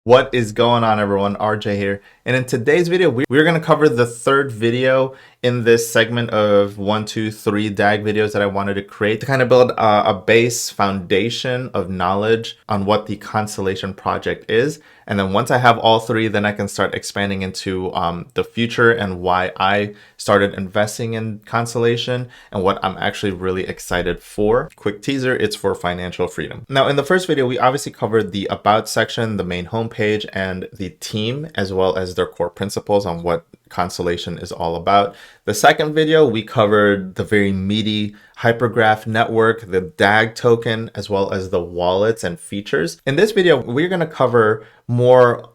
What is going on, everyone? RJ here. And in today's video, we're going to cover the third video in this segment of 1, 2, 3 DAG videos that I wanted to create to kind of build a base foundation of knowledge on what the Constellation project is. And then once I have all three, then I can start expanding into the future and why I started investing in Constellation and what I'm actually really excited for. Quick teaser, it's for financial freedom. Now, in the first video, we obviously covered the About section, the main homepage, and the team, as well as their core principles on what Constellation is all about. The second video, we covered the very meaty hypergraph network, the DAG token, as well as the wallets and features. In this video, we're going to cover more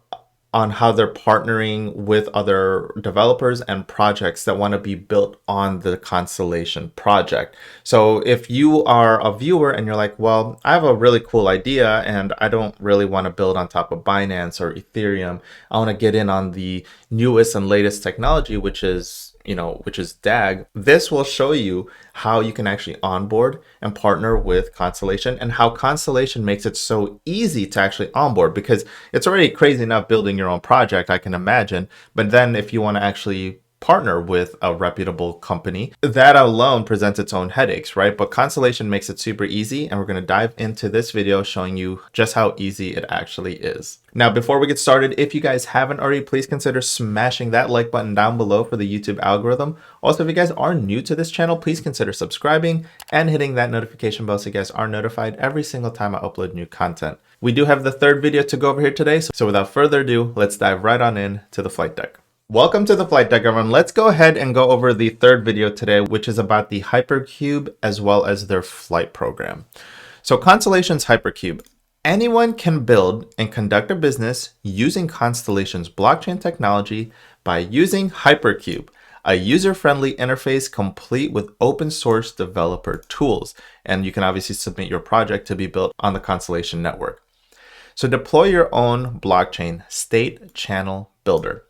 on how they're partnering with other developers and projects that want to be built on the Constellation project. So if you are a viewer and you're like, well, I have a really cool idea and I don't really want to build on top of Binance or Ethereum. I want to get in on the newest and latest technology, which is DAG. This will show you how you can actually onboard and partner with Constellation and how Constellation makes it so easy to actually onboard, because it's already crazy enough building your own project, I can imagine. But then if you want to actually partner with a reputable company, that alone presents its own headaches, right? But Constellation makes it super easy, and we're going to dive into this video showing you just how easy it actually is. Now, before we get started, if you guys haven't already, please consider smashing that like button down below for the YouTube algorithm. Also, if you guys are new to this channel, please consider subscribing and hitting that notification bell so you guys are notified every single time I upload new content. We do have the third video to go over here today, so without further ado, let's dive right on in to the flight deck. Welcome to the flight deck, everyone. Let's go ahead and go over the third video today, which is about the HyperCube as well as their flight program. So Constellation's HyperCube. Anyone can build and conduct a business using Constellation's blockchain technology by using HyperCube, a user-friendly interface complete with open source developer tools. And you can obviously submit your project to be built on the Constellation network. So deploy your own blockchain state channel builder.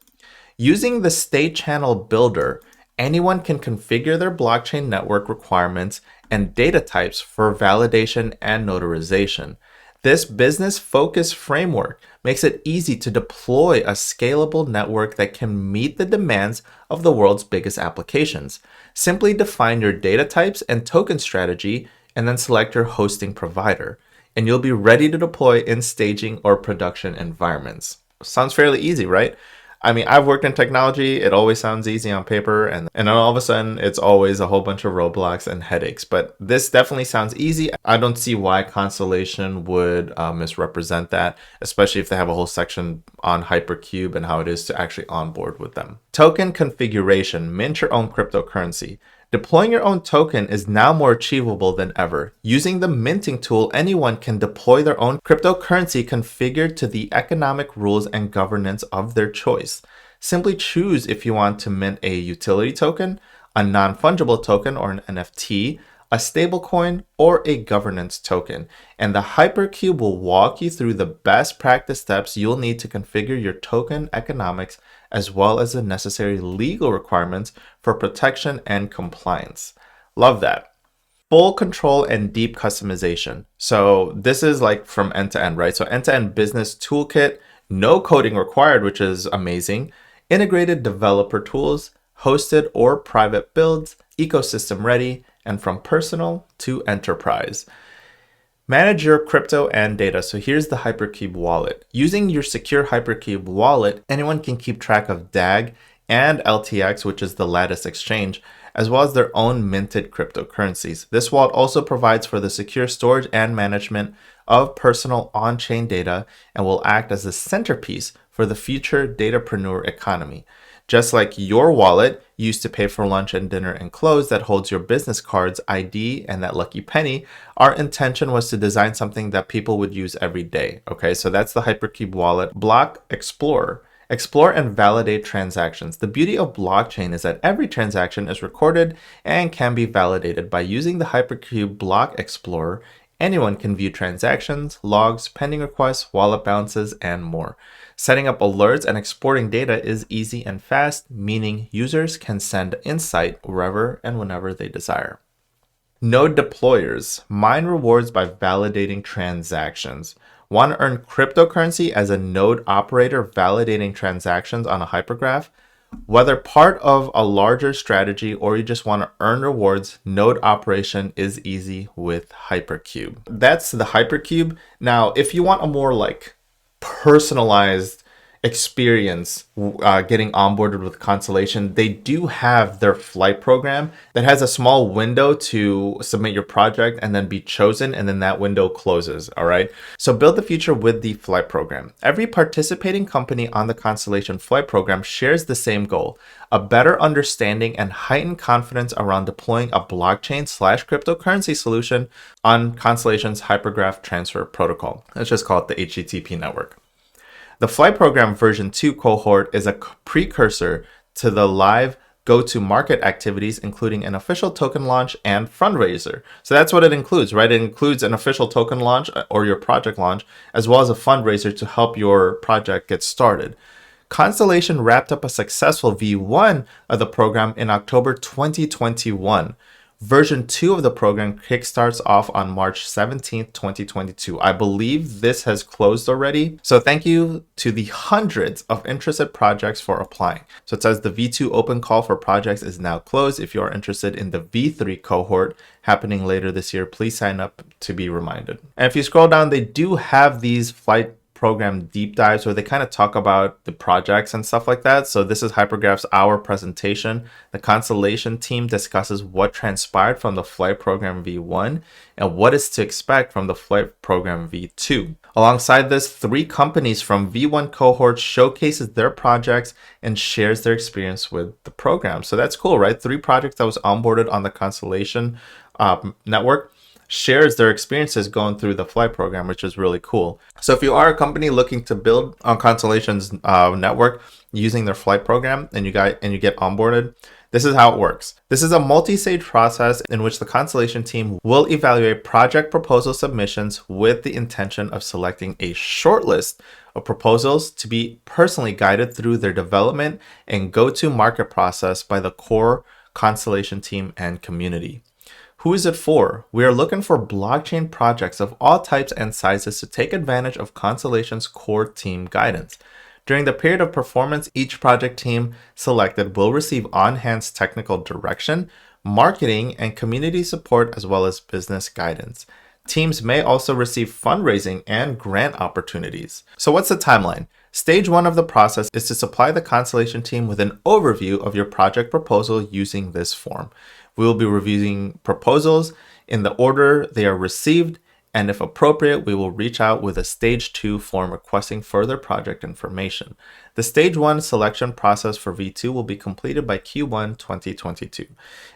Using the state channel builder, anyone can configure their blockchain network requirements and data types for validation and notarization. This business-focused framework makes it easy to deploy a scalable network that can meet the demands of the world's biggest applications. Simply define your data types and token strategy, and then select your hosting provider, and you'll be ready to deploy in staging or production environments. Sounds fairly easy, right? I mean, I've worked in technology. It always sounds easy on paper, and then all of a sudden it's always a whole bunch of roadblocks and headaches. But this definitely sounds easy. I don't see why Constellation would misrepresent that, especially if they have a whole section on HyperCube and how it is to actually onboard with them. Token configuration, mint your own cryptocurrency. Deploying your own token is now more achievable than ever. Using the minting tool, anyone can deploy their own cryptocurrency configured to the economic rules and governance of their choice. Simply choose if you want to mint a utility token, a non-fungible token or an NFT, a stablecoin, or a governance token. And the HyperCube will walk you through the best practice steps you'll need to configure your token economics, as well as the necessary legal requirements for protection and compliance. Love that. Full control and deep customization. So this is like from end to end, right? So end-to-end business toolkit, no coding required, which is amazing. Integrated developer tools, hosted or private builds, ecosystem ready, and from personal to enterprise. Manage your crypto and data. So here's the HyperCube wallet. Using your secure HyperCube wallet, anyone can keep track of DAG and LTX, which is the lattice exchange, as well as their own minted cryptocurrencies. This wallet also provides for the secure storage and management of personal on-chain data and will act as the centerpiece for the future datapreneur economy. Just like your wallet used to pay for lunch and dinner and clothes that holds your business cards, ID, and that lucky penny, our intention was to design something that people would use every day. Okay, so that's the HyperCube wallet. Block Explorer. Explore and validate transactions. The beauty of blockchain is that every transaction is recorded and can be validated. By using the HyperCube Block Explorer, anyone can view transactions, logs, pending requests, wallet balances, and more. Setting up alerts and exporting data is easy and fast, meaning users can send insight wherever and whenever they desire. Node deployers. Mine rewards by validating transactions. want to earn cryptocurrency as a node operator validating transactions on a hypergraph, whether part of a larger strategy or you just want to earn rewards, node operation is easy with HyperCube. That's the HyperCube. Now, if you want a more like personalized experience getting onboarded with Constellation, they do have their flight program that has a small window to submit your project and then be chosen, and then that window closes. All right, so build the future with the flight program. Every participating company on the Constellation flight program shares the same goal: a better understanding and heightened confidence around deploying a blockchain/cryptocurrency solution on Constellation's hypergraph transfer protocol. Let's just call it the HTTP network. The flight program version 2 cohort is a precursor to the live go-to-market activities, including an official token launch and fundraiser. So that's what it includes, right? It includes an official token launch or your project launch, as well as a fundraiser to help your project get started. Constellation wrapped up a successful V1 of the program in October 2021. Version 2 of the program kickstarts off on March 17th, 2022. I believe this has closed already. So thank you to the hundreds of interested projects for applying. So it says the V2 open call for projects is now closed. If you are interested in the V3 cohort happening later this year, please sign up to be reminded. And if you scroll down, they do have these flight program deep dives where they kind of talk about the projects and stuff like that. So this is Hypergraph's hour presentation. The Constellation team discusses what transpired from the flight program V1 and what is to expect from the flight program V2. Alongside this, 3 companies from V1 cohort showcases their projects and shares their experience with the program. So that's cool, right? 3 projects that was onboarded on the Constellation network shares their experiences going through the flight program, which is really cool. So if you are a company looking to build on Constellation's network using their flight program and you get onboarded, this is how it works. This is a multi-stage process in which the Constellation team will evaluate project proposal submissions with the intention of selecting a shortlist of proposals to be personally guided through their development and go-to-market process by the core Constellation team and community. Who is it for? We are looking for blockchain projects of all types and sizes to take advantage of Constellation's core team guidance. During the period of performance, each project team selected will receive on-hand technical direction, marketing, and community support, as well as business guidance. Teams may also receive fundraising and grant opportunities. So what's the timeline? Stage 1 of the process is to supply the Constellation team with an overview of your project proposal using this form. We will be reviewing proposals in the order they are received, and if appropriate, we will reach out with a Stage 2 form requesting further project information. The Stage 1 selection process for V2 will be completed by Q1 2022.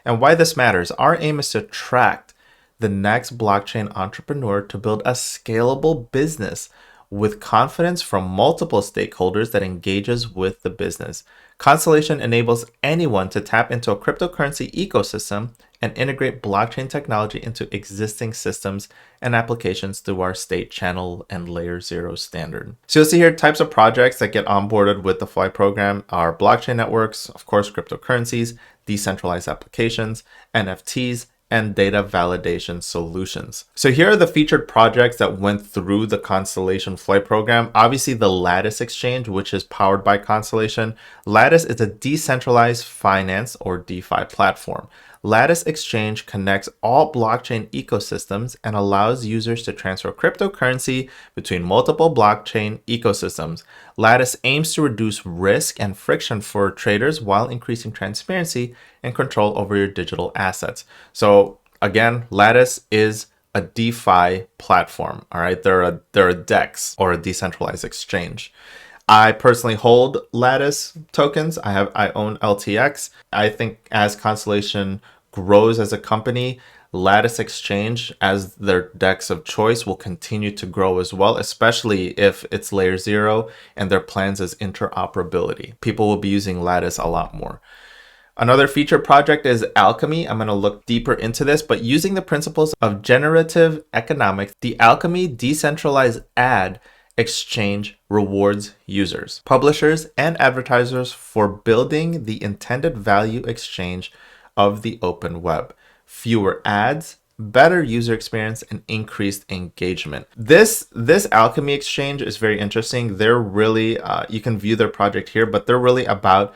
And why this matters, our aim is to attract the next blockchain entrepreneur to build a scalable business with confidence from multiple stakeholders that engages with the business. Constellation enables anyone to tap into a cryptocurrency ecosystem and integrate blockchain technology into existing systems and applications through our state channel and layer 0 standard. So you'll see here types of projects that get onboarded with the flight program are blockchain networks, of course, cryptocurrencies, decentralized applications, NFTs, and data validation solutions. So here are the featured projects that went through the Constellation flight program. Obviously the Lattice exchange, which is powered by Constellation. Lattice is a decentralized finance or DeFi platform. Lattice Exchange connects all blockchain ecosystems and allows users to transfer cryptocurrency between multiple blockchain ecosystems. Lattice aims to reduce risk and friction for traders while increasing transparency and control over your digital assets. So again, Lattice is a DeFi platform. All right, they're a DEX or a decentralized exchange. I personally hold Lattice tokens. I own LTX. I think as Constellation grows as a company, Lattice Exchange as their DEX of choice will continue to grow as well, especially if it's layer 0 and their plans is interoperability. People will be using Lattice a lot more. Another featured project is Alchemy. I'm going to look deeper into this, but using the principles of generative economics, the Alchemy decentralized ad exchange rewards users, publishers, and advertisers for building the intended value exchange of the open web. Fewer ads, better user experience, and increased engagement. This Alchemy exchange is very interesting. They're really, you can view their project here, but they're really about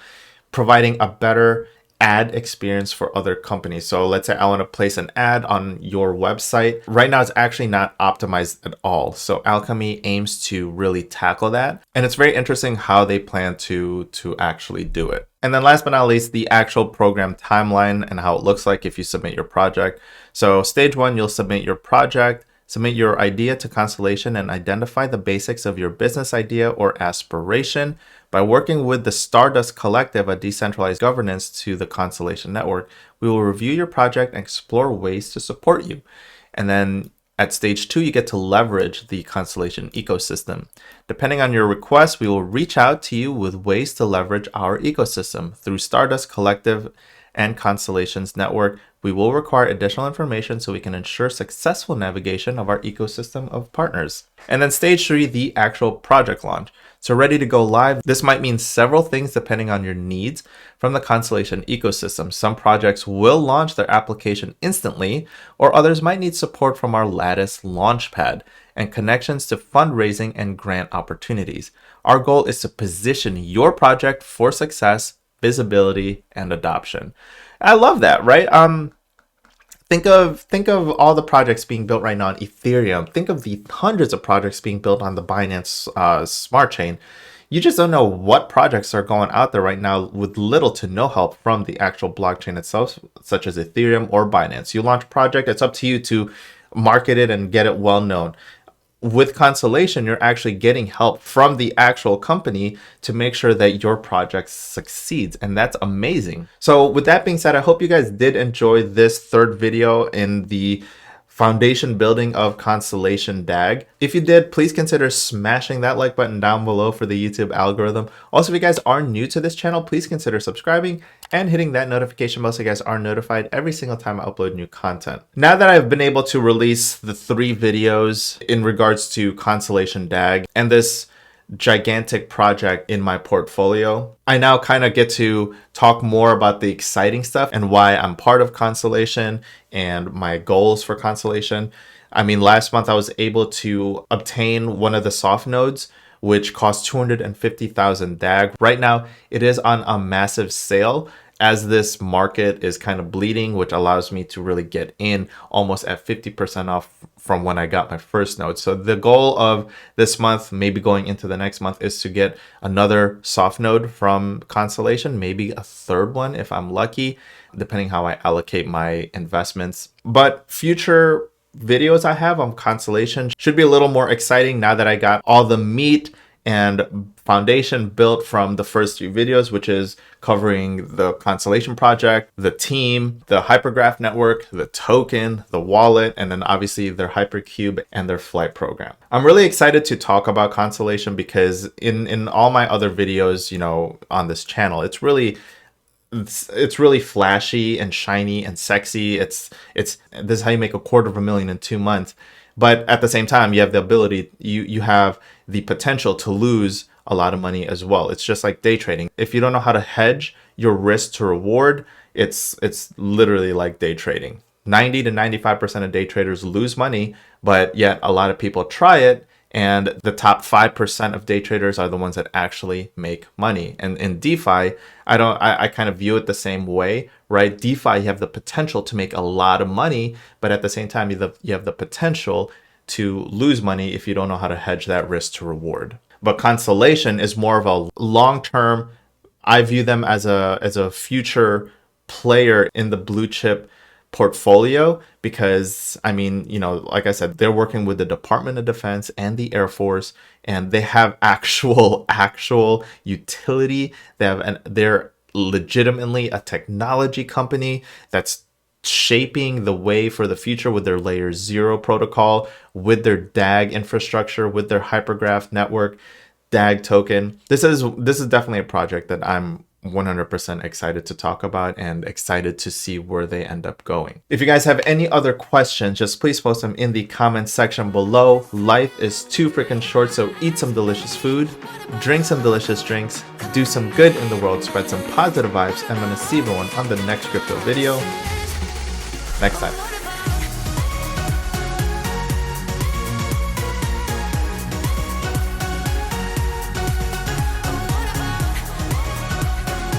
providing a better ad experience for other companies. So let's say I want to place an ad on your website. Right now, it's actually not optimized at all. So Alchemy aims to really tackle that. And it's very interesting how they plan to actually do it. And then last but not least, the actual program timeline and how it looks like if you submit your project. So stage 1, you'll submit your project. Submit your idea to Constellation and identify the basics of your business idea or aspiration. By working with the Stardust Collective, a decentralized governance to the Constellation network, we will review your project and explore ways to support you. And then at stage 2, you get to leverage the Constellation ecosystem. Depending on your request, we will reach out to you with ways to leverage our ecosystem. Through Stardust Collective and Constellation's network, we will require additional information so we can ensure successful navigation of our ecosystem of partners. And then stage 3, the actual project launch. So ready to go live. This might mean several things depending on your needs from the Constellation ecosystem. Some projects will launch their application instantly, or others might need support from our Lattice Launchpad and connections to fundraising and grant opportunities. Our goal is to position your project for success, visibility, and adoption. I love that, right? Think of all the projects being built right now on Ethereum. Think of the hundreds of projects being built on the Binance Smart Chain. You just don't know what projects are going out there right now with little to no help from the actual blockchain itself, such as Ethereum or Binance. You launch a project, it's up to you to market it and get it well known. With Constellation, you're actually getting help from the actual company to make sure that your project succeeds. And that's amazing. So with that being said, I hope you guys did enjoy this third video in the foundation building of Constellation DAG. If you did, please consider smashing that like button down below for the YouTube algorithm. Also, if you guys are new to this channel, please consider subscribing and hitting that notification bell so you guys are notified every single time I upload new content. Now that I've been able to release the 3 videos in regards to Constellation DAG and this gigantic project in my portfolio, I now kind of get to talk more about the exciting stuff and why I'm part of Constellation and my goals for Constellation. I mean, last month I was able to obtain one of the soft nodes, which cost 250,000 DAG. Right now, it is on a massive sale as this market is kind of bleeding, which allows me to really get in almost at 50% off from when I got my first node. So the goal of this month, maybe going into the next month, is to get another soft node from Constellation, maybe a third one if I'm lucky, depending how I allocate my investments. But future videos I have on Constellation should be a little more exciting now that I got all the meat and foundation built from the first 3 videos, which is covering the Constellation project, the team, the hypergraph network, the token, the wallet, and then obviously their HyperCube and their flight program. I'm really excited to talk about Constellation because in all my other videos, you know, on this channel, it's really flashy and shiny and sexy. This is how you make $250,000 in 2 months. But at the same time, you have the ability, you have the potential to lose a lot of money as well. It's just like day trading. If you don't know how to hedge your risk to reward, it's literally like day trading. 90 to 95% of day traders lose money, but yet a lot of people try it. And the top 5% of day traders are the ones that actually make money. And in DeFi, I kind of view it the same way, right? DeFi, you have the potential to make a lot of money, but at the same time, you have the potential to lose money if you don't know how to hedge that risk to reward. But Constellation is more of a long-term, I view them as a future player in the blue chip portfolio because, I mean, you know, like I said, they're working with the Department of Defense and the Air Force, and they have actual utility. They're legitimately a technology company that's shaping the way for the future with their layer 0 protocol, with their DAG infrastructure, with their hypergraph network, DAG token. This is definitely a project that I'm 100% excited to talk about and excited to see where they end up going. If you guys have any other questions, just please post them in the comments section below. Life is too freaking short, so eat some delicious food, drink some delicious drinks, do some good in the world, spread some positive vibes, and I'm gonna see everyone on the next crypto video next time.